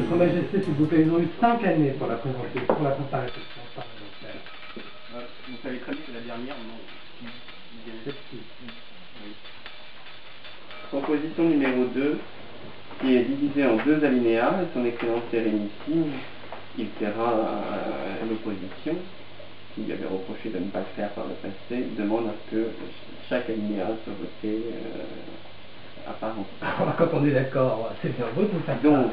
Votre Majesté, s'il vous plaît, ils ont eu 5 années pour la présenter, pour la comparer. Vous savez très bien que la dernière, non. Oui. Proposition numéro 2, qui est divisée en 2 alinéas, son excellence sérénissime, il plaira à l'opposition, qui lui avait reproché de ne pas le faire par le passé, demande à ce que chaque alinéa soit voté à part entière. Quand on est d'accord, c'est bien beau tout ça. Donc,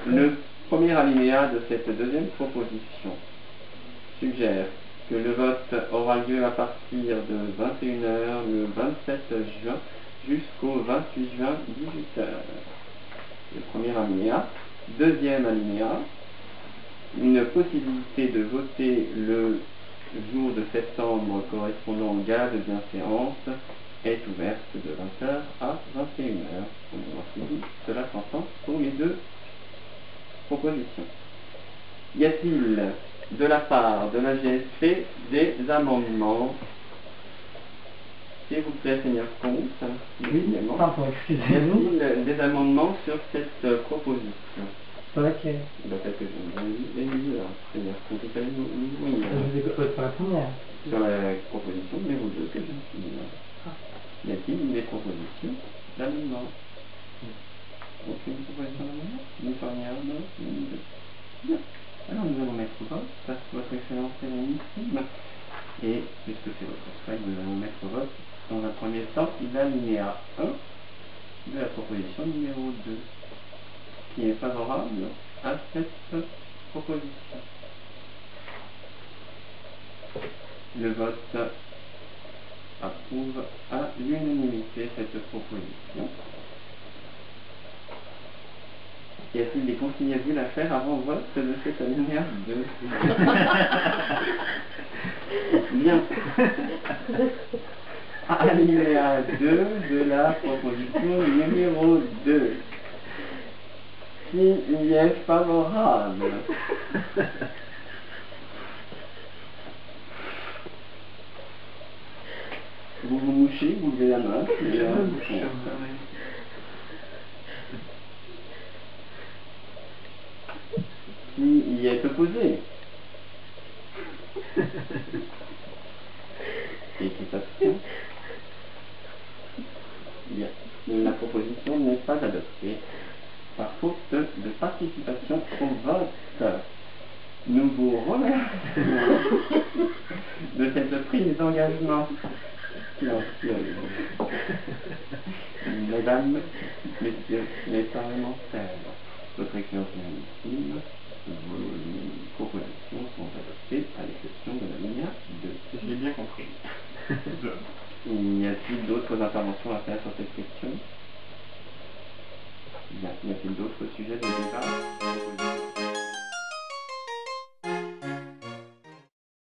le premier alinéa de cette deuxième proposition suggère que le vote aura lieu à partir de 21 h le 27 juin jusqu'au 28 juin 18 h. Le premier alinéa. Deuxième alinéa, une possibilité de voter le jour de septembre correspondant au gala de bienséance est ouverte de 20 h à 21 h. Cela s'entend pour les deux propositions. Y a-t-il de la part de la GSP des amendements? S'il vous plaît, Seigneur Comte. Oui, pardon, excusez-nous. Y a-t-il des amendements sur cette proposition? Sur laquelle? Peut-être que je l'ai lu, Seigneur Comte. Oui, je vous écoute pour la première. Sur la proposition numéro 2 que je suis là. Y a-t-il des propositions d'amendement? Aucune proposition d'amendement? Ni première, non, ni deux. Bien. Alors nous allons mettre au vote, face à votre excellence sérénissime. Et puisque c'est votre souhait, nous allons mettre au vote dans un premier temps l'alinéa 1 de la proposition numéro 2. Qui est favorable à cette proposition? Le vote approuve à l'unanimité cette proposition. Y a-t-il des consignes à ville à faire avant le vote de cette alinéa 2? Bien. Alinéa 2 de la proposition numéro 2. Qui y est favorable? Vous vous mouchez, vous levez la main. Qui y est opposé? Et qui s'abstient? Bien. La proposition n'est pas adoptée par faute de participation au vote. Nous vous remercions de cette prise d'engagement silencieuse. Mesdames, Messieurs les parlementaires, votre excellence sérénissime, vos propositions sont adoptées à l'exception de l'alinéa 2. J'ai bien compris. Y a-t-il d'autres interventions à faire sur cette question? Y a-t-il d'autres sujets de débat?